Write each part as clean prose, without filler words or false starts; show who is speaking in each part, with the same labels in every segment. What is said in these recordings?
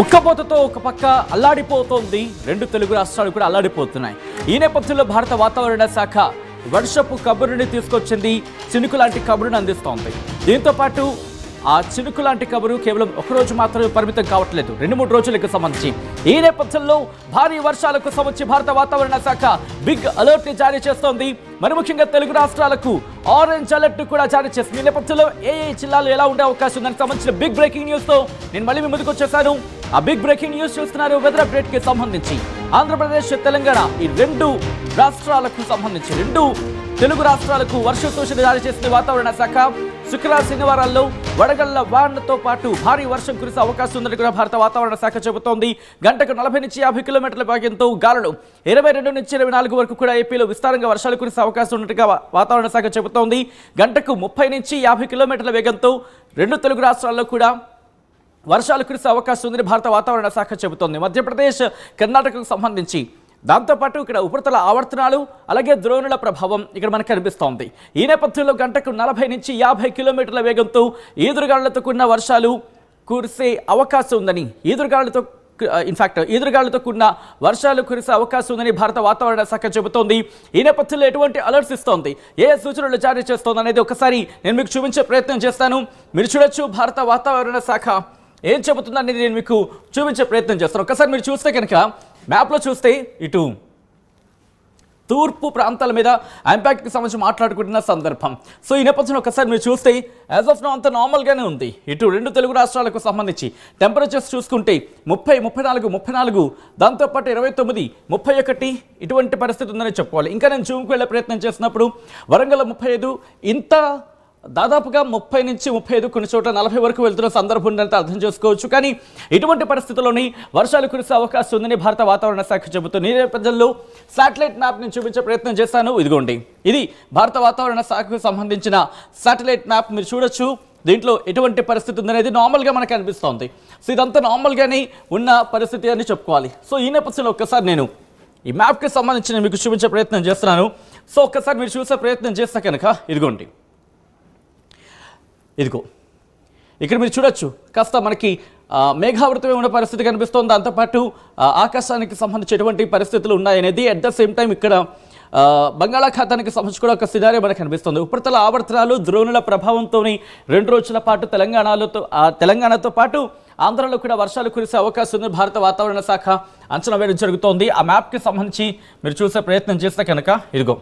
Speaker 1: ఉక్కపోతతో ఒక పక్క అల్లాడిపోతోంది, రెండు తెలుగు రాష్ట్రాలు కూడా అల్లాడిపోతున్నాయి. ఈ నేపథ్యంలో భారత వాతావరణ శాఖ వర్షపు కబురుని తీసుకొచ్చింది, చినుకు లాంటి కబురుని అందిస్తోంది. దీంతో పాటు ఆ చినుకు లాంటి కబురు కేవలం ఒకరోజు మాత్రమే పరిమితం కావట్లేదు, 2-3 రోజులకు సంబంధించి. ఈ నేపథ్యంలో భారీ వర్షాలకు సంబంధించి భారత వాతావరణ శాఖ బిగ్ అలర్ట్ ని జారీ చేస్తోంది. మరి ముఖ్యంగా తెలుగు రాష్ట్రాలకు ఆరెంజ్ అలర్ట్ కూడా జారీ చేస్తుంది. ఈ నేపథ్యంలో ఏ జిల్లాలో ఎలా ఉండే అవకాశం ఉందని సంబంధించిన బిగ్ బ్రేకింగ్ న్యూస్ తో నేను మళ్ళీ మీ ముందుకు వచ్చేసాను. ఆ బిగ్ బ్రేకింగ్ న్యూస్ చూస్తున్నారు. వెదర్ అప్డేట్ కి సంబంధించి ఆంధ్రప్రదేశ్, తెలంగాణ ఈ రెండు రాష్ట్రాలకు సంబంధించి, రెండు తెలుగు రాష్ట్రాలకు వర్ష సూచన జారీ చేసిన వాతావరణ శాఖ. శుక్రవారం, శనివారాల్లో వడగళ్ల వానతో పాటు భారీ వర్షం కురిసే అవకాశం ఉందని కూడా భారత వాతావరణ శాఖ చెబుతోంది. గంటకు 40-50 కిలోమీటర్ల వేగంతో గాలులు 22-24 వరకు కూడా ఏపీలో విస్తారంగా వర్షాలు కురిసే అవకాశం ఉన్నట్టుగా వాతావరణ శాఖ చెబుతోంది. గంటకు 30-50 కిలోమీటర్ల వేగంతో రెండు తెలుగు రాష్ట్రాల్లో కూడా వర్షాలు కురిసే అవకాశం ఉందని భారత వాతావరణ శాఖ చెబుతోంది. మధ్యప్రదేశ్, కర్ణాటకకు సంబంధించి, దాంతోపాటు ఇక్కడ ఉపరితల ఆవర్తనాలు, అలాగే ద్రోణుల ప్రభావం ఇక్కడ మనకు కనిపిస్తోంది. ఈ నేపథ్యంలో గంటకు 40-50 కిలోమీటర్ల వేగంతో ఈదురుగాలులతో కూడిన వర్షాలు కురిసే అవకాశం ఉందని, ఈదురుగాలులతో కూడిన వర్షాలు కురిసే అవకాశం ఉందని భారత వాతావరణ శాఖ చెబుతోంది. ఈ నేపథ్యంలో ఎటువంటి అలర్ట్స్ ఇస్తోంది, ఏ సూచనలు జారీ చేస్తోంది అనేది ఒకసారి నేను మీకు చూపించే ప్రయత్నం చేస్తాను. మీరు చూడొచ్చు భారత వాతావరణ శాఖ ఏం చెబుతుందనేది నేను మీకు చూపించే ప్రయత్నం చేస్తాను. ఒకసారి మీరు చూస్తే కనుక మ్యాప్లో చూస్తే ఇటు తూర్పు ప్రాంతాల మీద ఇంపాక్ట్కి సంబంధించి మాట్లాడుకుంటున్న సందర్భం. సో ఈ నేపథ్యంలో ఒకసారి మీరు చూస్తే యాజ్ ఆఫ్ నో అంత నార్మల్గానే ఉంది. ఇటు రెండు తెలుగు రాష్ట్రాలకు సంబంధించి టెంపరేచర్స్ చూసుకుంటే 30, 34, దాంతోపాటు 29, 31 ఇటువంటి పరిస్థితి ఉందని చెప్పుకోవాలి. ఇంకా నేను జూమ్కి వెళ్ళే ప్రయత్నం చేసినప్పుడు వరంగల్ 35, ఇంత దాదాపుగా 30-35, కొన్ని చోట్ల 40 వరకు వెళ్తున్న సందర్భం ఉందంటే అర్థం చేసుకోవచ్చు. కానీ ఇటువంటి పరిస్థితుల్లోని వర్షాలు కురిసే అవకాశం ఉందని భారత వాతావరణ శాఖ చెబుతుంది. ఈ నేపథ్యంలో శాటిలైట్ మ్యాప్ నేను చూపించే ప్రయత్నం చేస్తాను. ఇదిగోండి, ఇది భారత వాతావరణ శాఖకు సంబంధించిన శాటిలైట్ మ్యాప్. మీరు చూడొచ్చు, దీంట్లో ఎటువంటి పరిస్థితి ఉందనేది నార్మల్గా మనకు అనిపిస్తోంది. సో ఇదంతా నార్మల్గానే ఉన్న పరిస్థితి అని చెప్పుకోవాలి. సో ఈ నేపథ్యంలో ఒక్కసారి నేను ఈ మ్యాప్కి సంబంధించి మీకు చూపించే ప్రయత్నం చేస్తున్నాను. సో ఒక్కసారి మీరు చూసే ప్రయత్నం చేస్తే కనుక ఇదిగోండి, ఇదిగో ఇక్కడ మీరు చూడొచ్చు, కాస్త మనకి మేఘావృతమే ఉన్న పరిస్థితి కనిపిస్తోంది. దాంతోపాటు ఆకాశానికి సంబంధించి ఎటువంటి పరిస్థితులు ఉన్నాయనేది, అట్ ద సేమ్ టైం ఇక్కడ బంగాళాఖాతానికి సంబంధించి కూడా ఒక సినారియో మనకు కనిపిస్తుంది. ఉపరితల ఆవర్తనాలు, ద్రోణుల ప్రభావంతో 2 రోజుల పాటు తెలంగాణతో పాటు ఆంధ్రలో కూడా వర్షాలు కురిసే అవకాశం ఉంది భారత వాతావరణ శాఖ అంచనా వేయడం జరుగుతోంది. ఆ మ్యాప్కి సంబంధించి మీరు చూసే ప్రయత్నం చేస్తే కనుక ఇదిగో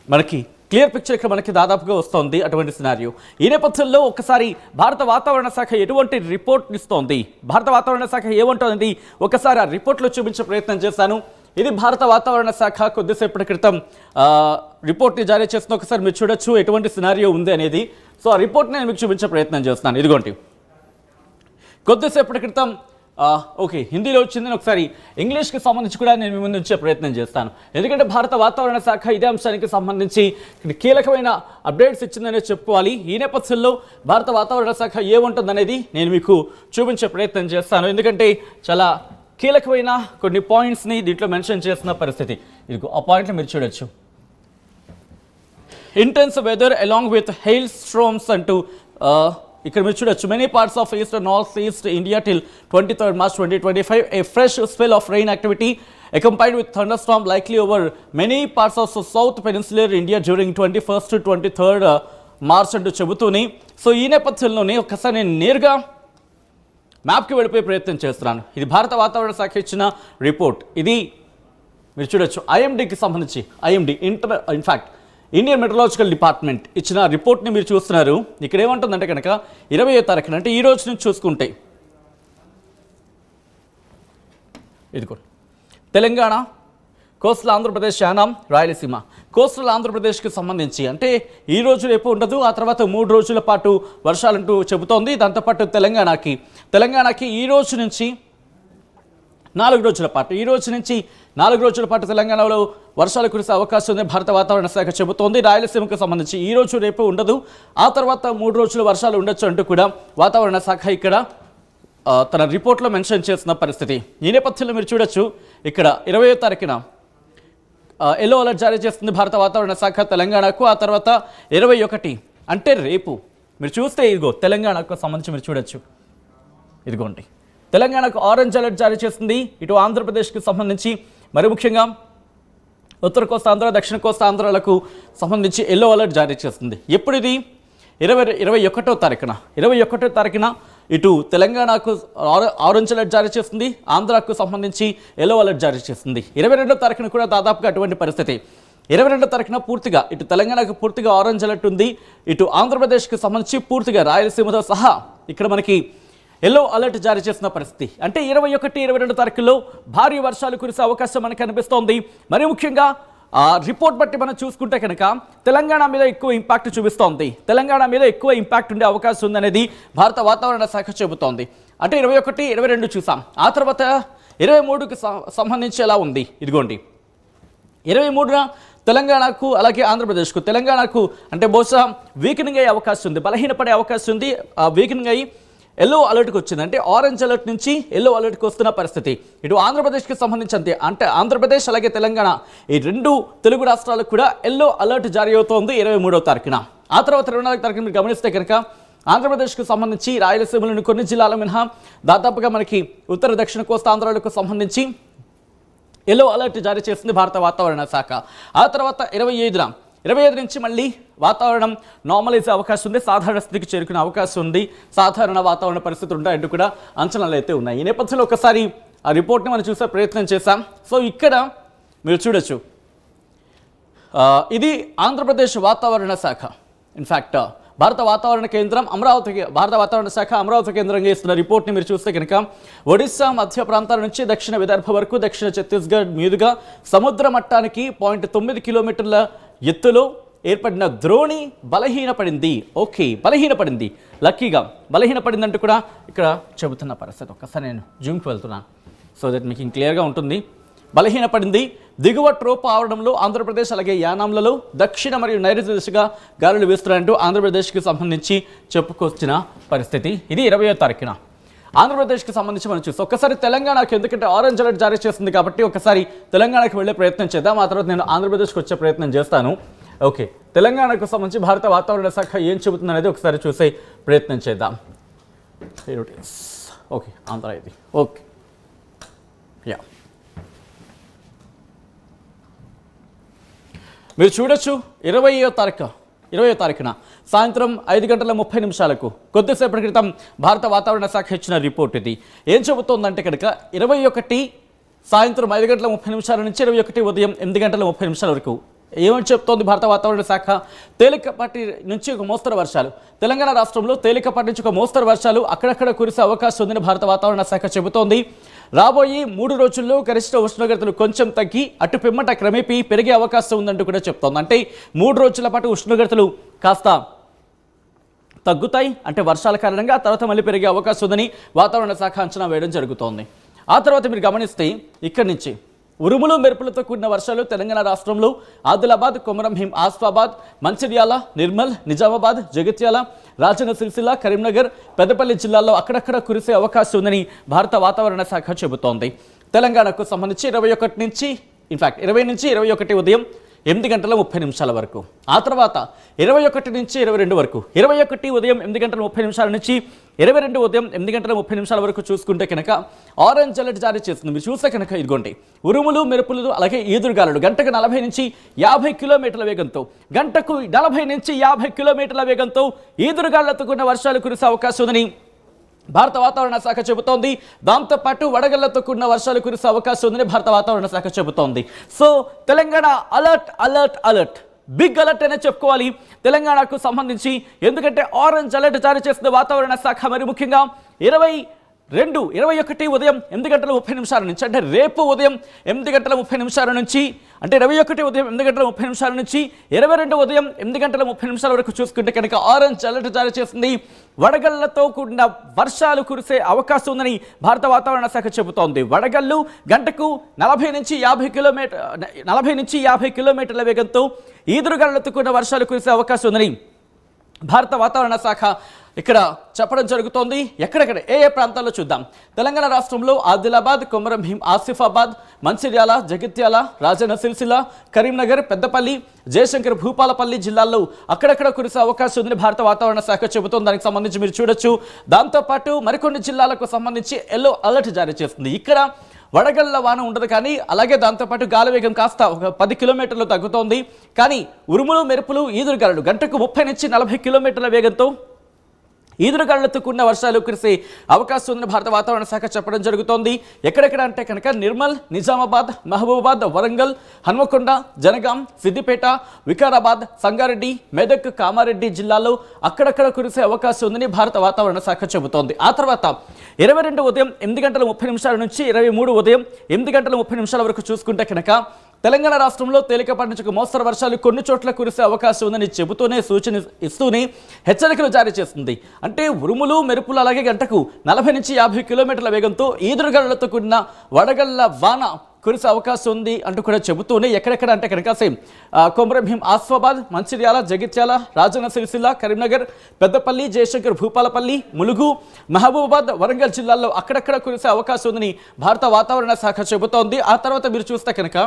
Speaker 1: మనకి క్లియర్ పిక్చర్ ఇక్కడ మనకి దాదాపుగా వస్తుంది అటువంటి సినారియో. ఈ నేపథ్యంలో ఒకసారి భారత వాతావరణ శాఖ ఎటువంటి రిపోర్ట్ ఇస్తోంది, భారత వాతావరణ శాఖ ఏమంటుంది ఒకసారి ఆ రిపోర్ట్లో చూపించే ప్రయత్నం చేస్తాను. ఇది భారత వాతావరణ శాఖ కొద్దిసేపటి క్రితం రిపోర్ట్ని జారీ చేస్తున్న, ఒకసారి మీరు చూడొచ్చు ఎటువంటి సినారియో ఉంది అనేది. సో ఆ రిపోర్ట్ని నేను మీకు చూపించే ప్రయత్నం చేస్తున్నాను. ఇదిగోండి, కొద్దిసేపటి క్రితం ఓకే హిందీలో వచ్చింది, ఒకసారి ఇంగ్లీష్కి సంబంధించి కూడా నేను మీ ముందు ఉంచే ప్రయత్నం చేస్తాను. ఎందుకంటే భారత వాతావరణ శాఖ ఇదే అంశానికి సంబంధించి కీలకమైన అప్డేట్స్ ఇచ్చిందనే చెప్పుకోవాలి. ఈ నేపథ్యంలో భారత వాతావరణ శాఖ ఏముంటుందనేది నేను మీకు చూపించే ప్రయత్నం చేస్తాను. ఎందుకంటే చాలా కీలకమైన కొన్ని పాయింట్స్ని దీంట్లో మెన్షన్ చేసిన పరిస్థితి. ఇదిగో ఆ పాయింట్లు మీరు చూడొచ్చు. Intense weather along with hail storms అంటూ ఇక్కడ మీరు చూడొచ్చు. Many parts of east and north east India till 23rd March 2025 a fresh spell of rain activity accompanied with thunderstorm likely over many parts of south peninsular India during 21st to 23rd March అంటూ చెబుతూనే. So ఈ నేపథ్యంలోనే ఒకసారి నేను నేరుగా మ్యాప్కి వెళ్ళిపోయే ప్రయత్నం చేస్తున్నాను. ఇది భారత వాతావరణ శాఖ ఇచ్చిన రిపోర్ట్. ఇది మీరు చూడొచ్చు ఐఎండీకి సంబంధించి, ఇన్ఫ్యాక్ట్ ఇండియన్ మెట్రలాజికల్ డిపార్ట్మెంట్ ఇచ్చిన రిపోర్ట్ని మీరు చూస్తున్నారు. ఇక్కడ ఏమంటుందంటే కనుక 20వ తారీఖున, అంటే ఈ రోజు నుంచి చూసుకుంటే ఇదిగో తెలంగాణ, కోస్టల్ ఆంధ్రప్రదేశ్, యానాం, రాయలసీమ, కోస్టల్ ఆంధ్రప్రదేశ్కి సంబంధించి అంటే ఈ రోజు రేపు ఉండదు, ఆ తర్వాత 3 రోజుల పాటు వర్షాలంటూ చెబుతోంది. దాంతోపాటు తెలంగాణకి ఈ రోజు నుంచి 4 రోజుల పాటు, ఈ రోజు నుంచి 4 రోజుల పాటు తెలంగాణలో వర్షాలు కురిసే అవకాశం ఉంది భారత వాతావరణ శాఖ చెబుతోంది. రాయలసీమకు సంబంధించి ఈ రోజు రేపు ఉండదు, ఆ తర్వాత 3 రోజులు వర్షాలు ఉండొచ్చు అంటూ కూడా వాతావరణ శాఖ ఇక్కడ తన రిపోర్ట్లో మెన్షన్ చేసిన పరిస్థితి. ఈ నేపథ్యంలో మీరు చూడొచ్చు, ఇక్కడ 20వ తారీఖున ఎల్లో అలర్ట్ జారీ చేస్తుంది భారత వాతావరణ శాఖ తెలంగాణకు. ఆ తర్వాత 21 అంటే రేపు మీరు చూస్తే ఇదిగో తెలంగాణకు సంబంధించి మీరు చూడొచ్చు, ఇదిగోండి తెలంగాణకు ఆరెంజ్ అలర్ట్ జారీ చేస్తుంది. ఇటు ఆంధ్రప్రదేశ్కి సంబంధించి మరి ముఖ్యంగా ఉత్తర కోస్తాంధ్ర, దక్షిణ కోస్తాంధ్రాలకు సంబంధించి ఎల్లో అలర్ట్ జారీ చేస్తుంది. ఎప్పుడు ఇది 21వ తారీఖున ఇటు తెలంగాణకు ఆరెంజ్ అలర్ట్ జారీ చేస్తుంది, ఆంధ్రాకు సంబంధించి ఎల్లో అలర్ట్ జారీ చేస్తుంది. 22వ తారీఖున కూడా దాదాపుగా అటువంటి పరిస్థితి. 22వ తారీఖున పూర్తిగా ఇటు తెలంగాణకు పూర్తిగా ఆరెంజ్ అలర్ట్ ఉంది, ఇటు ఆంధ్రప్రదేశ్కి సంబంధించి పూర్తిగా రాయలసీమతో సహా ఇక్కడ మనకి ఎల్లో అలర్ట్ జారీ చేసిన పరిస్థితి. అంటే 21, 22 తారీఖుల్లో భారీ వర్షాలు కురిసే అవకాశం మనకు కనిపిస్తోంది. మరి ముఖ్యంగా రిపోర్ట్ బట్టి మనం చూసుకుంటే కనుక తెలంగాణ మీద ఎక్కువ ఇంపాక్ట్ చూపిస్తోంది. తెలంగాణ మీద ఎక్కువ ఇంపాక్ట్ ఉండే అవకాశం ఉందనేది భారత వాతావరణ శాఖ చెబుతోంది. అంటే 21, 22 చూసాం. ఆ తర్వాత 23కి సంబంధించి ఎలా ఉంది, ఇదిగోండి 23న తెలంగాణకు అలాగే ఆంధ్రప్రదేశ్కు, తెలంగాణకు అంటే బహుశా వీకెనింగ్ అయ్యే అవకాశం ఉంది, బలహీనపడే అవకాశం ఉంది. వీకెనింగ్ అయ్యి ఎల్లో అలర్ట్కి వచ్చింది. అంటే ఆరెంజ్ అలర్ట్ నుంచి ఎల్లో అలర్ట్కి వస్తున్న పరిస్థితి. ఇటు ఆంధ్రప్రదేశ్కి సంబంధించి అంతే, అంటే ఆంధ్రప్రదేశ్ అలాగే తెలంగాణ ఈ రెండు తెలుగు రాష్ట్రాలకు కూడా ఎల్లో అలర్ట్ జారీ అవుతోంది 23వ తారీఖున. ఆ తర్వాత 24వ తారీఖున మీరు గమనిస్తే కనుక ఆంధ్రప్రదేశ్కు సంబంధించి రాయలసీమలోని కొన్ని జిల్లాల మినహా దాదాపుగా మనకి ఉత్తర దక్షిణ కోస్తాంధ్రాలకు సంబంధించి ఎల్లో అలర్ట్ జారీ చేస్తుంది భారత వాతావరణ శాఖ. ఆ తర్వాత 25 నుంచి మళ్ళీ వాతావరణం నార్మలైజ్ అవకాశం ఉంది, సాధారణ స్థితికి చేరుకునే అవకాశం ఉంది, సాధారణ వాతావరణ పరిస్థితులు ఉంటాయంటూ కూడా అంచనాలు అయితే ఉన్నాయి. ఈ నేపథ్యంలో ఒకసారి ఆ రిపోర్ట్ని మనం చూసే ప్రయత్నం చేశాం. సో ఇక్కడ మీరు చూడొచ్చు, ఇది ఆంధ్రప్రదేశ్ వాతావరణ శాఖ. ఇన్ఫ్యాక్ట్ భారత వాతావరణ కేంద్రం భారత వాతావరణ శాఖ అమరావతి కేంద్రంగా ఇస్తున్న రిపోర్ట్ని మీరు చూస్తే కనుక ఒడిశా మధ్య ప్రాంతాల నుంచి దక్షిణ విదర్భ వరకు దక్షిణ ఛత్తీస్గఢ్ మీదుగా సముద్ర మట్టానికి 0.9 కిలోమీటర్ల ఎత్తులో ఏర్పడిన ద్రోణి బలహీనపడింది. ఓకే, బలహీనపడింది, లక్కీగా బలహీనపడిందంటూ కూడా ఇక్కడ చెబుతున్న పరిస్థితి. ఒక్కసారి నేను జూమ్కి వెళ్తున్నాను సో దట్ మీకు క్లియర్గా ఉంటుంది. బలహీనపడింది, దిగువ ట్రోప్ ఆవరణంలో ఆంధ్రప్రదేశ్ అలాగే యానాంలలో దక్షిణ మరియు నైరుతి దిశగా గాలులు వీస్తున్నాయంటూ ఆంధ్రప్రదేశ్కి సంబంధించి చెప్పుకొచ్చిన పరిస్థితి. ఇది 20వ తారీఖున ఆంధ్రప్రదేశ్కి సంబంధించి మనం చూస్తాం. ఒక్కసారి తెలంగాణకు, ఎందుకంటే ఆరెంజ్ అలర్ట్ జారీ చేస్తుంది కాబట్టి ఒకసారి తెలంగాణకు వెళ్ళే ప్రయత్నం చేద్దాం. ఆ తర్వాత నేను ఆంధ్రప్రదేశ్కి వచ్చే ప్రయత్నం చేస్తాను. ఓకే, తెలంగాణకు సంబంధించి భారత వాతావరణ శాఖ ఏం చెబుతుంది అనేది ఒకసారి చూసే ప్రయత్నం చేద్దాం. ఓకే, ఆంధ్ర ఇది. ఓకే, యా, మీరు చూడొచ్చు 20వ తారీఖున సాయంత్రం 5:30 కొద్దిసేపటి క్రితం భారత వాతావరణ శాఖ ఇచ్చిన రిపోర్ట్ ఇది. ఏం చెబుతోందంటే కనుక 21 సాయంత్రం 5:30 నుంచి 21 ఉదయం 8:30 వరకు ఏమని చెప్తోంది భారత వాతావరణ శాఖ? తేలికపాటి నుంచి ఒక మోస్తరు వర్షాలు, తెలంగాణ రాష్ట్రంలో తేలికపాటి నుంచి ఒక మోస్తరు వర్షాలు అక్కడక్కడ కురిసే అవకాశం ఉందని భారత వాతావరణ శాఖ చెబుతోంది. రాబోయే 3 రోజుల్లో గరిష్ట ఉష్ణోగ్రతలు కొంచెం తగ్గి అటు పిమ్మట క్రమేపీ పెరిగే అవకాశం ఉందంటూ కూడా చెప్తోంది. అంటే 3 రోజుల పాటు ఉష్ణోగ్రతలు కాస్త తగ్గుతాయి, అంటే వర్షాల కారణంగా, తర్వాత మళ్ళీ పెరిగే అవకాశం ఉందని వాతావరణ శాఖ అంచనా వేయడం జరుగుతోంది. ఆ తర్వాత మీరు గమనిస్తే ఇక్కడి నుంచి ఉరుములు మెరుపులతో కూడిన వర్షాలు తెలంగాణ రాష్ట్రంలో ఆదిలాబాద్, కొమరంభీం, ఆసిఫాబాద్, మంచిర్యాల, నిర్మల్, నిజామాబాద్, జగిత్యాల, రాజన్న సిరిసిల్ల, కరీంనగర్, పెద్దపల్లి జిల్లాల్లో అక్కడక్కడ కురిసే అవకాశం ఉందని భారత వాతావరణ శాఖ చెబుతోంది. తెలంగాణకు సంబంధించి 21 నుంచి 21 ఉదయం 8:30 వరకు, ఆ తర్వాత 21 నుంచి 22 వరకు, 21 ఉదయం 8:30 నుంచి 22 ఉదయం 8:30 వరకు చూసుకుంటే కనుక ఆరెంజ్ అలర్ట్ జారీ చేస్తుంది. మీరు చూస్తే కనుక ఇదిగోండి, ఉరుములు మెరుపులు అలాగే ఈదురుగాలులు గంటకు 40 నుంచి 50 కిలోమీటర్ల వేగంతో, గంటకు 40 నుంచి 50 కిలోమీటర్ల వేగంతో ఈదురుగాళ్లతో కూడిన వర్షాలు కురిసే అవకాశం ఉందని భారత వాతావరణ శాఖ చెబుతోంది. దాంతోపాటు వడగళ్లతో కూడిన వర్షాలు కురిసే అవకాశం ఉందని భారత వాతావరణ శాఖ చెబుతోంది. So Telangana alert alert alert, big alert అనే చెప్పుకోవాలి తెలంగాణకు సంబంధించి. ఎందుకంటే ఆరెంజ్ అలర్ట్ జారీ చేసిన వాతావరణ శాఖ మరి ముఖ్యంగా 21 ఉదయం 8:30 నుంచి, అంటే రేపు ఉదయం 8:30 నుంచి, అంటే 21 ఉదయం 8:30 నుంచి 22 ఉదయం 8:30 వరకు చూసుకుంటే కనుక ఆరెంజ్ అలర్ట్ జారీ చేస్తుంది. వడగళ్లతో కూడిన వర్షాలు కురిసే అవకాశం ఉందని భారత వాతావరణ శాఖ చెబుతోంది. వడగళ్ళు గంటకు 40 నుంచి 50 కిలోమీటర్ల వేగంతో ఈదురుగాలులతో కూడిన వర్షాలు కురిసే అవకాశం ఉందని భారత వాతావరణ శాఖ ఇక్కడ చెప్పడం జరుగుతోంది. ఎక్కడెక్కడ ఏ ప్రాంతాల్లో చూద్దాం. తెలంగాణ రాష్ట్రంలో ఆదిలాబాద్, కొమరం భీం, ఆసిఫాబాద్, మంచిర్యాల, జగిత్యాల, రాజన్న సిరిసిల్ల, కరీంనగర్, పెద్దపల్లి, జయశంకర్, భూపాలపల్లి జిల్లాల్లో అక్కడక్కడ కురిసే అవకాశం ఉందని భారత వాతావరణ శాఖ చెబుతోంది. దానికి సంబంధించి మీరు చూడొచ్చు. దాంతోపాటు మరికొన్ని జిల్లాలకు సంబంధించి ఎల్లో అలర్ట్ జారీ చేస్తుంది. ఇక్కడ వడగళ్ల వాన ఉండదు, కానీ అలాగే దాంతోపాటు గాలి వేగం కాస్త ఒక 10 కిలోమీటర్లు తగ్గుతోంది. కానీ ఉరుములు, మెరుపులు, ఈదురుగాలులు గంటకు 30 నుంచి 40 కిలోమీటర్ల వేగంతో ఈదురుగాలులతో కూడిన వర్షాలు కురిసే అవకాశం ఉందని భారత వాతావరణ శాఖ చెప్పడం జరుగుతోంది. ఎక్కడెక్కడ అంటే కనుక నిర్మల్, నిజామాబాద్, మహబూబాబాద్, వరంగల్, హన్మకొండ, జనగాం, సిద్దిపేట, వికారాబాద్, సంగారెడ్డి, మెదక్, కామారెడ్డి జిల్లాల్లో అక్కడక్కడ కురిసే అవకాశం ఉందని భారత వాతావరణ శాఖ చెబుతోంది. ఆ తర్వాత 22 ఉదయం 8 గంటల 30 నిమిషాల నుంచి 23 ఉదయం 8 గంటల 30 నిమిషాల వరకు చూసుకుంటే కనుక తెలంగాణ రాష్ట్రంలో తేలికపాటి నుంచి మోస్తరు వర్షాలు కొన్ని చోట్ల కురిసే అవకాశం ఉందని చెబుతూనే సూచన ఇస్తూనే హెచ్చరికలు జారీ చేస్తుంది. అంటే ఉరుములు, మెరుపులు అలాగే గంటకు 40 నుంచి 50 కిలోమీటర్ల వేగంతో ఈదురుగాలులతో కూడిన వడగళ్ల వాన కురిసే అవకాశం ఉంది అంటూ కూడా చెబుతూనే ఎక్కడెక్కడ అంటే కనుక కొమరం భీం, ఆసిఫాబాద్, మంచిర్యాల, జగిత్యాల, రాజన్న సిరిసిల్ల, కరీంనగర్, పెద్దపల్లి, జయశంకర్, భూపాలపల్లి, ములుగు, మహబూబాబాద్, వరంగల్ జిల్లాల్లో అక్కడక్కడ కురిసే అవకాశం ఉందని భారత వాతావరణ శాఖ చెబుతోంది. ఆ తర్వాత మీరు చూస్తే కనుక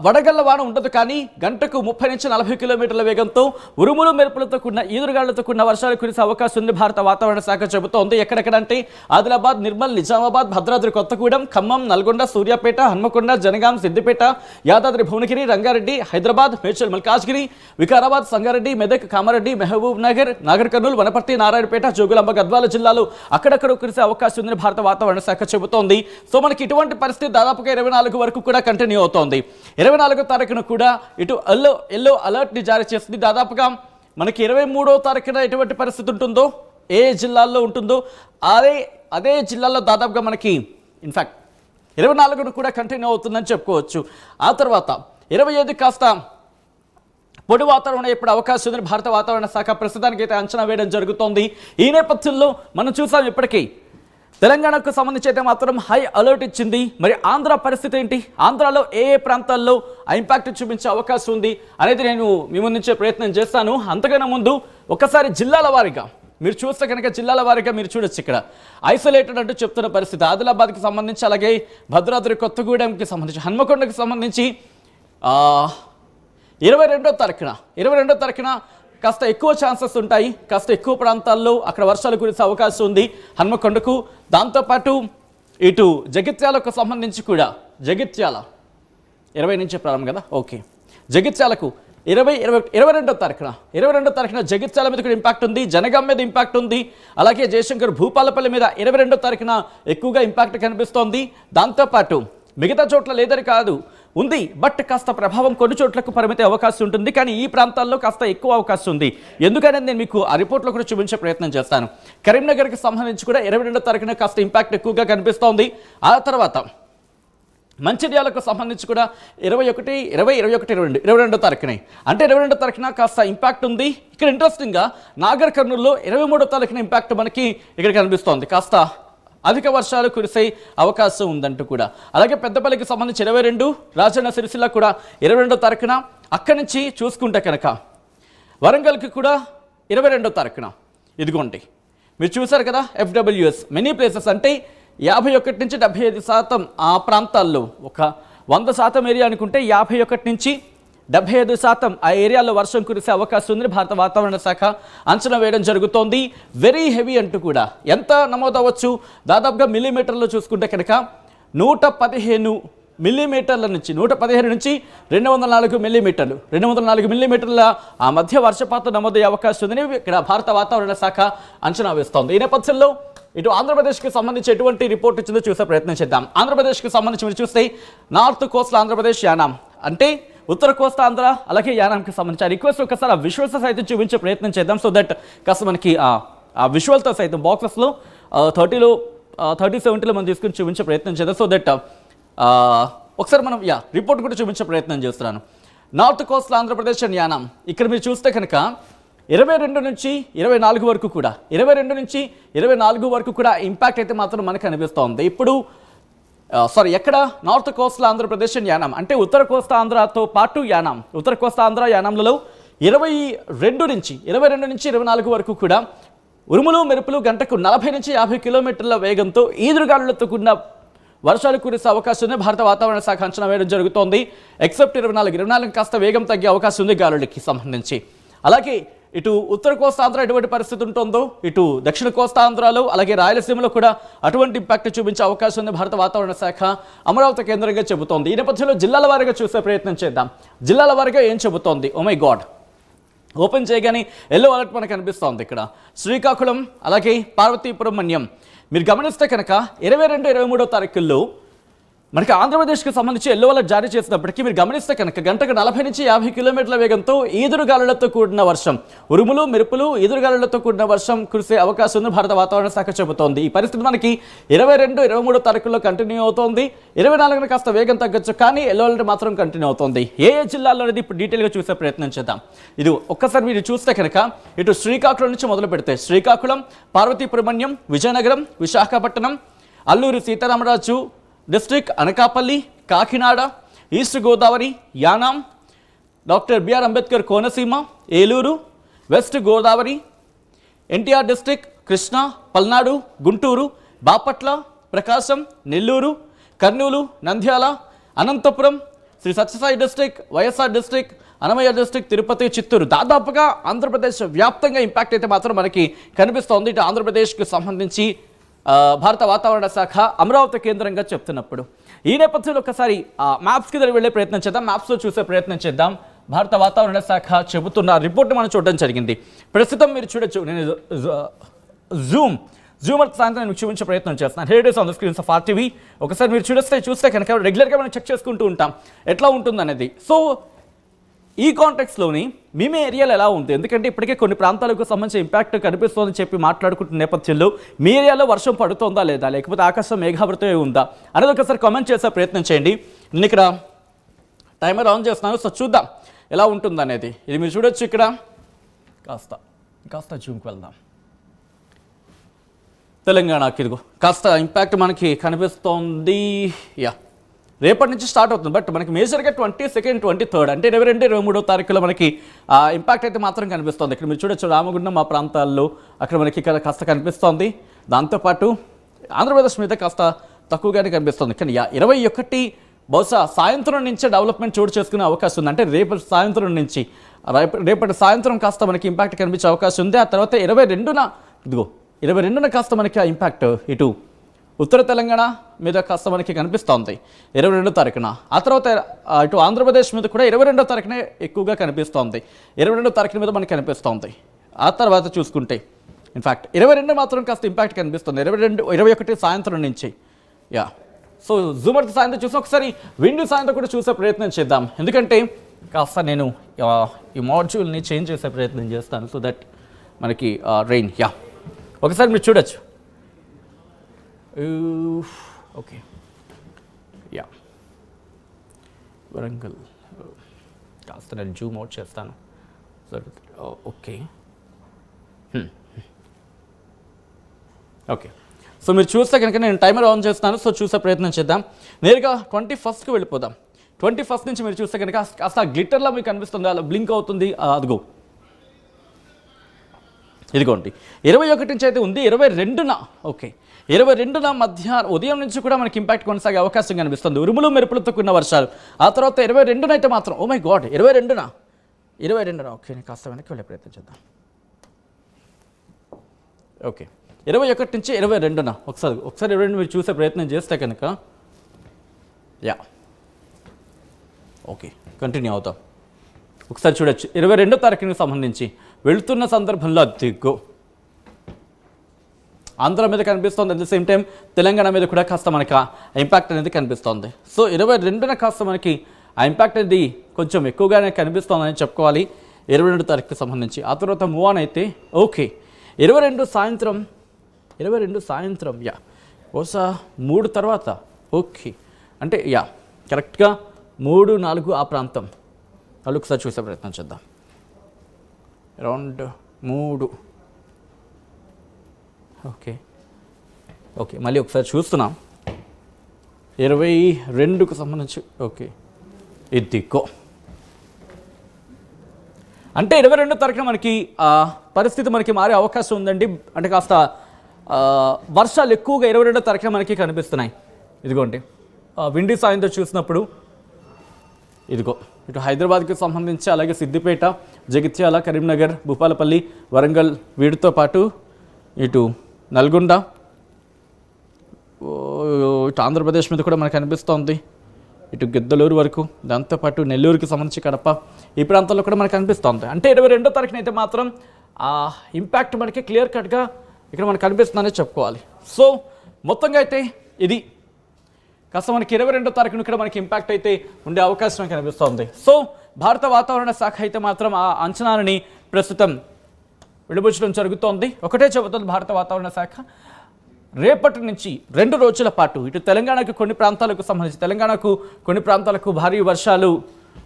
Speaker 1: వడగళ్ల వాన ఉండదు, కానీ గంటకు 30 నుంచి 40 కిలోమీటర్ల వేగంతో ఉరుములు, మెరుపులతో కూడిన ఈదురుగాళ్లతో కూడిన వర్షాలు కురిసే అవకాశం ఉంది భారత వాతావరణ శాఖ చెబుతోంది. ఎక్కడెక్కడంటే ఆదిలాబాద్, నిర్మల్, నిజామాబాద్, భద్రాద్రి కొత్తగూడెం, ఖమ్మం, నల్గొండ, సూర్యాపేట, హన్మకొండ, జనగాం, సిద్దిపేట, యాదాద్రి భువనగిరి, రంగారెడ్డి, హైదరాబాద్, మేడ్చల్ మల్కాజ్గిరి, వికారాబాద్, సంగారెడ్డి, మెదక్, కామారెడ్డి, మహబూబ్ నగర్, నాగర్ కర్నూలు, వనపర్తి, నారాయణపేట, జోగులాంబ, గద్వాల జిల్లాలో అక్కడక్కడ కురిసే అవకాశం ఉందని భారత వాతావరణ శాఖ చెబుతోంది. సో మనకి ఇటువంటి పరిస్థితి దాదాపుగా 24 వరకు కూడా కంటిన్యూ అవుతోంది. 24వ తారీఖున కూడా ఇటు ఎల్లో అలర్ట్ ని జారీ చేస్తుంది. దాదాపుగా మనకి 23వ తారీఖున ఎటువంటి పరిస్థితి ఉంటుందో, ఏ జిల్లాల్లో ఉంటుందో అదే జిల్లాల్లో దాదాపుగా మనకి ఇన్ఫాక్ట్ 24ను కూడా కంటిన్యూ అవుతుందని చెప్పుకోవచ్చు. ఆ తర్వాత 25 కాస్త పొడి వాతావరణం ఎప్పుడు అవకాశం ఉందని భారత వాతావరణ శాఖ ప్రస్తుతానికి అయితే అంచనా వేయడం జరుగుతోంది. ఈ నేపథ్యంలో మనం చూసాం ఇప్పటికీ తెలంగాణకు సంబంధించి అయితే మాత్రం హై అలర్ట్ ఇచ్చింది. మరి ఆంధ్ర పరిస్థితి ఏంటి, ఆంధ్రాలో ఏ ప్రాంతాల్లో ఇంపాక్ట్ చూపించే అవకాశం ఉంది అనేది నేను మీ ముందుంచే ప్రయత్నం చేస్తాను. అంతకన్నా ముందు ఒకసారి జిల్లాల వారీగా మీరు చూస్తే కనుక జిల్లాల వారీగా మీరు చూడొచ్చు. ఇక్కడ ఐసోలేటెడ్ అంటూ చెప్తున్న పరిస్థితి ఆదిలాబాద్కి సంబంధించి, అలాగే భద్రాద్రి కొత్తగూడెంకి సంబంధించి, హన్మకొండకి సంబంధించి 22వ తారీఖున కాస్త ఎక్కువ ఛాన్సెస్ ఉంటాయి. కాస్త ఎక్కువ ప్రాంతాల్లో అక్కడ వర్షాలు కురిసే అవకాశం ఉంది హన్మకొండకు. దాంతోపాటు ఇటు జగిత్యాలకు సంబంధించి కూడా జగిత్యాల 20 నుంచి ప్రారంభం కదా, ఓకే. జగిత్యాలకు 22వ తారీఖున జగిత్యాల మీద కూడా ఇంపాక్ట్ ఉంది, జనగాం మీద ఇంపాక్ట్ ఉంది, అలాగే జయశంకర్, భూపాలపల్లి మీద 22వ తారీఖున ఎక్కువగా ఇంపాక్ట్ కనిపిస్తోంది. దాంతోపాటు మిగతా చోట్ల లేదని కాదు, ఉంది, బట్ కాస్త ప్రభావం కొన్ని చోట్లకు పరిమిత అవకాశం ఉంటుంది. కానీ ఈ ప్రాంతాల్లో కాస్త ఎక్కువ అవకాశం ఉంది. ఎందుకనేది నేను మీకు ఆ రిపోర్ట్లో కూడా చూపించే ప్రయత్నం చేస్తాను. కరీంనగర్కి సంబంధించి కూడా 22వ తారీఖున కాస్త ఇంపాక్ట్ ఎక్కువగా కనిపిస్తోంది. ఆ తర్వాత మంచిర్యాలకు సంబంధించి కూడా 22వ తారీఖునే, అంటే 22వ తారీఖున కాస్త ఇంపాక్ట్ ఉంది. ఇక్కడ ఇంట్రెస్టింగ్గా నాగర్ కర్నూలులో 23వ తారీఖున ఇంపాక్ట్ మనకి ఇక్కడ కనిపిస్తోంది. కాస్త అధిక వర్షాలు కురిసే అవకాశం ఉందంటూ కూడా. అలాగే పెద్దపల్లికి సంబంధించి 22, రాజన్న సిరిసిల్ల కూడా 22వ తారీఖున. అక్కడి నుంచి చూసుకుంటే కనుక వరంగల్కి కూడా 22వ తారీఖున. ఇదిగోండి మీరు చూసారు కదా, FWS మెనీ ప్లేసెస్ అంటే 51 నుంచి 75% ఆ ప్రాంతాల్లో, ఒక 100% ఏరియా అనుకుంటే 51 నుంచి 75% ఆ ఏరియాలో వర్షం కురిసే అవకాశం ఉందని భారత వాతావరణ శాఖ అంచనా వేయడం జరుగుతోంది. వెరీ హెవీ అంటూ కూడా. ఎంత నమోదవచ్చు, దాదాపుగా మిల్లీమీటర్లో చూసుకుంటే కనుక 115 మిల్లీమీటర్ల నుంచి 115 నుంచి 204 మిల్లీమీటర్లు, 204 మిల్లీమీటర్ల ఆ మధ్య వర్షపాతం నమోదయ్యే అవకాశం ఉందని ఇక్కడ భారత వాతావరణ శాఖ అంచనా వేస్తోంది. ఈ నేపథ్యంలో ఇటు ఆంధ్రప్రదేశ్కి సంబంధించి ఎటువంటి రిపోర్ట్ ఇచ్చిందో చూసే ప్రయత్నం చేద్దాం. ఆంధ్రప్రదేశ్కి సంబంధించి మీరు చూస్తే నార్త్ కోస్టల్ ఆంధ్రప్రదేశ్, యానాం, అంటే ఉత్తర కోస్తా ఆంధ్ర, అలాగే యానాంకి సంబంధించి ఆ రిక్వెస్ట్ ఒకసారి ఆ విజువల్స్ సైతం చూపించే ప్రయత్నం చేద్దాం. సో దట్ కాస్త మనకి ఆ విజువల్తో సైతం బాక్సెస్లో 30-70లో మనం తీసుకుని చూపించే ప్రయత్నం చేద్దాం. సో దట్ ఒకసారి మనం రిపోర్ట్ కూడా చూపించే ప్రయత్నం చేస్తున్నాను. North coastal Andhra Pradesh and Yanam, ఇక్కడ మీరు చూస్తే కనుక 22 నుంచి 24 వరకు కూడా 22 నుంచి 24 వరకు కూడా ఇంపాక్ట్ అయితే మాత్రం మనకు అనిపిస్తోంది. ఇప్పుడు ఎక్కడ north coastal Andhra Pradesh and Yanam, అంటే ఉత్తర కోస్తా ఆంధ్రతో పాటు యానాం, ఉత్తర కోస్తా ఆంధ్ర యానాంలలో 22 నుంచి 24 వరకు కూడా ఉరుములు మెరుపులు గంటకు 40 నుంచి 50 కిలోమీటర్ల వేగంతో ఈదురుగాలులతో కూడిన వర్షాలు కురిసే అవకాశం ఉంది. భారత వాతావరణ శాఖ అంచనా వేయడం జరుగుతోంది. ఎక్సెప్ట్ 24 కాస్త వేగం తగ్గే అవకాశం ఉంది గాలులకి సంబంధించి. అలాగే ఇటు ఉత్తర కోస్తాంధ్ర ఎటువంటి పరిస్థితి ఉంటుందో, ఇటు దక్షిణ కోస్తాంధ్రలో అలాగే రాయలసీమలో కూడా అటువంటి ఇంపాక్ట్ చూపించే అవకాశం ఉంది భారత వాతావరణ శాఖ అమరావతి కేంద్రంగా చెబుతోంది. ఈ నేపథ్యంలో జిల్లాల వారీగా చూసే ప్రయత్నం చేద్దాం. జిల్లాల వారీగా ఏం చెబుతోంది? ఓ మై గాడ్, ఓపెన్ చేయగానే ఎల్లో అలర్ట్ మనకు కనిపిస్తోంది. ఇక్కడ శ్రీకాకుళం అలాగే పార్వతీపురం మన్యం మీరు గమనిస్తే కనుక 22-23 తారీఖుల్లో మనకి ఆంధ్రప్రదేశ్కి సంబంధించి ఎల్లో అలర్ట్ జారీ చేసినప్పటికీ మీరు గమనిస్తే కనుక గంటకు 40 నుంచి 50 కిలోమీటర్ల వేగంతో ఈదురుగాలులతో కూడిన వర్షం, ఉరుములు మెరుపులు ఈదురుగాలులతో కూడిన వర్షం కురిసే అవకాశం ఉంది భారత వాతావరణ శాఖ చెబుతోంది. ఈ పరిస్థితి మనకి 22-23 తారీఖుల్లో కంటిన్యూ అవుతోంది. 24 కాస్త వేగం తగ్గొచ్చు, కానీ ఎల్లో అలర్ట్ మాత్రం కంటిన్యూ అవుతోంది. ఏ జిల్లాలో అనేది ఇప్పుడు డీటెయిల్గా చూసే ప్రయత్నం చేద్దాం. ఇది ఒక్కసారి మీరు చూస్తే కనుక ఇటు శ్రీకాకుళం నుంచి మొదలు పెడితే Srikakulam, Parvathipuram Manyam, Vizianagaram, Visakhapatnam, Alluri Sitaramaraju district, Anakapalli, Kakinada, east Godavari, Yanam, doctor B R Ambedkar Konaseema, Eluru, west Godavari, NTR district, Krishna, Palnadu, Guntur, Bapatla, Prakasam, Nellore, Kurnool, Nandyal, Anantapur, Sri Sathya Sai district, YSR district, Annamayya district, Tirupati, Chittoor, దాదాపుగా ఆంధ్రప్రదేశ్ వ్యాప్తంగా ఇంపాక్ట్ అయితే మాత్రం మనకి కనిపిస్తోంది. ఇటు ఆంధ్రప్రదేశ్కి సంబంధించి భారత వాతావరణ శాఖ అమరావతి కేంద్రంగా చెప్తున్నప్పుడు ఈ నేపథ్యంలో ఒకసారి మ్యాప్స్కి వెళ్ళే ప్రయత్నం చేద్దాం. మ్యాప్స్లో చూసే ప్రయత్నం చేద్దాం. భారత వాతావరణ శాఖ చెబుతున్న రిపోర్ట్ మనం చూడడం జరిగింది. ప్రస్తుతం మీరు చూడొచ్చు, నేను జూమర్ సాయంత్రం నేను చూపించే ప్రయత్నం చేస్తున్నాను. Here it is on the screens of RTV. ఒకసారి మీరు చూస్తే కనుక రెగ్యులర్గా మనం చెక్ చేసుకుంటూ ఉంటాం ఎట్లా ఉంటుంది అనేది. సో ఈ కాంటెక్స్లోని మీ ఏరియాలో ఎలా ఉంది? ఎందుకంటే ఇప్పటికే కొన్ని ప్రాంతాలకు సంబంధించిన ఇంపాక్ట్ కనిపిస్తోందని చెప్పి మాట్లాడుకుంటున్న నేపథ్యంలో మీ ఏరియాలో వర్షం పడుతుందా లేదా, లేకపోతే ఆకాశం మేఘావృతమే ఉందా అనేది ఒకసారి కామెంట్ చేసే ప్రయత్నం చేయండి. నేను ఇక్కడ టైమర్ ఆన్ చేస్తున్నాను, సో చూద్దాం ఎలా ఉంటుంది అనేది. ఇది మీరు చూడొచ్చు. ఇక్కడ కాస్త జూమ్కి వెళ్దాం. తెలంగాణకి ఇదిగో కాస్త ఇంపాక్ట్ మనకి కనిపిస్తోంది. రేపటి నుంచి స్టార్ట్ అవుతుంది. బట్ మనకి మేజర్గా 22nd, 23rd అంటే 22-23 తారీఖులో మనకి ఇంపాక్ట్ అయితే మాత్రం కనిపిస్తుంది. ఇక్కడ మీరు చూడొచ్చు రామగుండం మా ప్రాంతాల్లో అక్కడ మనకి ఇక్కడ కాస్త కనిపిస్తోంది. దాంతోపాటు ఆంధ్రప్రదేశ్ మీద కాస్త తక్కువగానే కనిపిస్తుంది. కానీ 21 బహుశా సాయంత్రం నుంచే డెవలప్మెంట్ చోటు చేసుకునే అవకాశం ఉంది. అంటే రేపటి సాయంత్రం కాస్త మనకి ఇంపాక్ట్ కనిపించే అవకాశం ఉంది. ఆ తర్వాత 22న కాస్త మనకి ఆ ఇంపాక్ట్ ఇటు ఉత్తర తెలంగాణ మీద కాస్త మనకి కనిపిస్తోంది 22 తారీఖున. ఆ తర్వాత ఇటు ఆంధ్రప్రదేశ్ మీద కూడా 22 తారీఖునే ఎక్కువగా కనిపిస్తోంది. 22 తారీఖున మీద మనకి కనిపిస్తోంది. ఆ తర్వాత చూసుకుంటే ఇన్ఫ్యాక్ట్ 22 మాత్రం కాస్త ఇంపాక్ట్ కనిపిస్తుంది. 21 సాయంత్రం నుంచి. సో జూమర్ సాయంత్రం చూసి ఒకసారి విండ్ సాయంత్రం కూడా చూసే ప్రయత్నం చేద్దాం. ఎందుకంటే కాస్త నేను ఈ మాడ్యూల్ని చేంజ్ చేసే ప్రయత్నం చేస్తాను, సో దట్ మనకి రెయిన్ ఒకసారి మీరు చూడొచ్చు. ఓకే, వరంగల్ కాస్త నేను జూమ్ అవుట్ చేస్తాను. ఓకే సో మీరు చూస్తే కనుక నేను టైమర్ ఆన్ చేస్తాను. సో చూసే ప్రయత్నం చేద్దాం. నేరుగా 21కి వెళ్ళిపోదాం. 21 నుంచి మీరు చూస్తే కనుక కాస్త గ్లిటర్లా మీకు కనిపిస్తుంది, అలా బ్లింక్ అవుతుంది. అదిగో ఇదిగోండి 21 నుంచి అయితే ఉంది. 22న 22న ఉదయం నుంచి కూడా మనకి ఇంపాక్ట్ కొనసాగే అవకాశం కనిపిస్తుంది. ఉరుములు మెరుపులతో కూడిన వర్షాలు. ఆ తర్వాత 22న అయితే మాత్రం ఓ మై గాడ్ 22న ఓకే, నేను కాస్త వెనక్కి వెళ్ళే ప్రయత్నం చేద్దాం. ఓకే 21 నుంచి 22న ఒకసారి 22 మీరు చూసే ప్రయత్నం చేస్తే కనుక ఓకే కంటిన్యూ అవుతాం. ఒకసారి చూడొచ్చు 22 తారీఖుకి సంబంధించి వెళుతున్న సందర్భంలో దిగ్గు ఆంధ్ర మీద కనిపిస్తుంది. At the same time Telangana మీద కూడా కాస్త మనకి ఆ ఇంపాక్ట్ అనేది కనిపిస్తుంది. సో 22న కాస్త మనకి ఆ ఇంపాక్ట్ అనేది కొంచెం ఎక్కువగానే కనిపిస్తుందని చెప్పుకోవాలి 22 తారీఖుకి సంబంధించి. ఆ తర్వాత మూవ్ ఆన్ అయితే ఓకే 22 సాయంత్రం బహుశా 3 తర్వాత ఓకే అంటే కరెక్ట్గా 3-4 ఆ ప్రాంతం. వాళ్ళు ఒకసారి చూసే ప్రయత్నం చేద్దాం. అరౌండ్ 3 ఓకే మళ్ళీ ఒకసారి చూస్తున్నాం 22కు సంబంధించి. ఓకే ఇదిగో అంటే 22వ తారీఖున మనకి పరిస్థితి మనకి మారే అవకాశం ఉందండి. అంటే కాస్త వర్షాలు ఎక్కువగా 22వ తారీఖున మనకి కనిపిస్తున్నాయి. ఇదిగోండి విండీ సాయంతో చూసినప్పుడు ఇదిగో ఇటు హైదరాబాద్కి సంబంధించి, అలాగే సిద్దిపేట, జగిత్యాల, కరీంనగర్, భూపాలపల్లి, వరంగల్, వీటితో పాటు ఇటు నల్గొండ, ఇటు ఆంధ్రప్రదేశ్ మీద కూడా మనకు అనిపిస్తోంది, ఇటు గిద్దలూరు వరకు, దాంతోపాటు నెల్లూరుకి సంబంధించి కడప, ఈ ప్రాంతాల్లో కూడా మనకు అనిపిస్తోంది. అంటే 22వ తారీఖున అయితే మాత్రం ఆ ఇంపాక్ట్ మనకి క్లియర్ కట్గా ఇక్కడ మనకు కనిపిస్తుందనే చెప్పుకోవాలి. సో మొత్తంగా అయితే ఇది కాస్త మనకి 22వ తారీఖున ఇక్కడ మనకి ఇంపాక్ట్ అయితే ఉండే అవకాశం కనిపిస్తోంది. సో భారత వాతావరణ శాఖ అయితే మాత్రం ఆ అంచనాలని ప్రస్తుతం విడిపించడం జరుగుతోంది. ఒకటే చెబుతుంది భారత వాతావరణ శాఖ, రేపటి నుంచి 2 రోజుల పాటు ఇటు తెలంగాణకు కొన్ని ప్రాంతాలకు సంబంధించి, తెలంగాణకు కొన్ని ప్రాంతాలకు భారీ వర్షాలు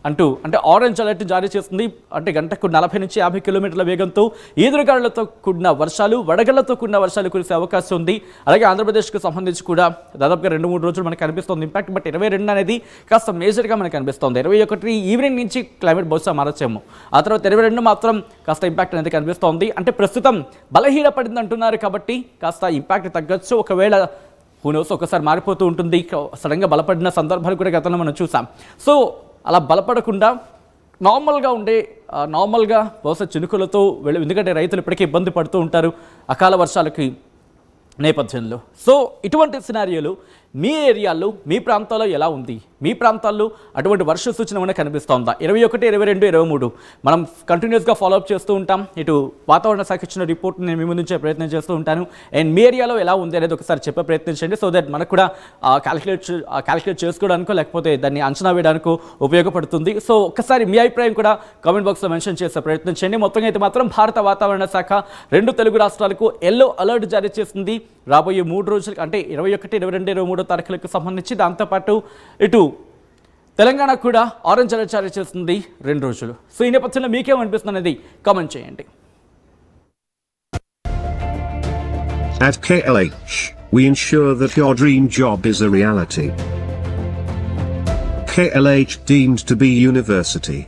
Speaker 1: అంటూ అంటే ఆరెంజ్ అలర్ట్ జారీ చేస్తుంది. అంటే గంటకు 40 నుంచి 50 కిలోమీటర్ల వేగంతో ఈదురుగాలులతో కూడిన వర్షాలు, వడగళ్లతో కూడిన వర్షాలు కురిసే అవకాశం ఉంది. అలాగే ఆంధ్రప్రదేశ్కి సంబంధించి కూడా దాదాపుగా 2-3 రోజులు మనకు కనిపిస్తుంది ఇంపాక్ట్. బట్ 22 అనేది కాస్త మేజర్గా మనకు కనిపిస్తుంది. 21 ఈవినింగ్ నుంచి క్లైమేట్ బహుశా మారచ్చేమో. ఆ తర్వాత 22 మాత్రం కాస్త ఇంపాక్ట్ అనేది కనిపిస్తోంది. అంటే ప్రస్తుతం బలహీనపడింది అంటున్నారు కాబట్టి కాస్త ఇంపాక్ట్ తగ్గచ్చు. ఒకవేళ హూనోస్ ఒకసారి మారిపోతూ ఉంటుంది. సడన్గా బలపడిన సందర్భాలు కూడా గతంలో మనం చూసాం. సో అలా బలపడకుండా నార్మల్గా బహుశా చినుకులతో ఎందుకంటే రైతులు ఇప్పటికీ ఇబ్బంది పడుతూ ఉంటారు అకాల వర్షాలకి నేపథ్యంలో. సో ఇటువంటి సినారియోలు మీ ఏరియాలో, మీ ప్రాంతాల్లో ఎలా ఉంది? మీ ప్రాంతాల్లో అటువంటి వర్ష సూచన ఏమైనా కనిపిస్తోందా? 21, 22, 23 మనం కంటిన్యూస్గా ఫాలోఅప్ చేస్తూ ఉంటాం. ఇటు వాతావరణ శాఖ ఇచ్చిన రిపోర్ట్ని నేను మీ ముందుంచే ప్రయత్నం చేస్తూ ఉంటాను. అండ్ మీ ఏరియాలో ఎలా ఉంది అనేది ఒకసారి చెప్పే ప్రయత్నించండి. సో దట్ మనకు కూడా క్యాలిక్యులేట్ చేసుకోవడానికో లేకపోతే దాన్ని అంచనా వేయడానికో ఉపయోగపడుతుంది. సో ఒక్కసారి మీ అభిప్రాయం కూడా కామెంట్ బాక్స్లో మెన్షన్ చేసే ప్రయత్నం చేయండి. మొత్తంగా అయితే మాత్రం భారత వాతావరణ శాఖ 2 తెలుగు రాష్ట్రాలకు ఎల్లో అలర్ట్ జారీ చేస్తుంది. రాబోయే 3 రోజులు అంటే 21, 22, 23 తారీఖులకు సంబంధించి, దాంతోపాటు ఇటు తెలంగాణ కూడా ఆరెంజ్ అలర్ట్ జారీ చేస్తుంది 2 రోజులు. సో ఈ నేపథ్యంలో మీకేమనిపిస్తుంది అనేది కామెంట్ చేయండి.
Speaker 2: At KLH, we ensure that your dream job is a reality. KLH deemed to be university.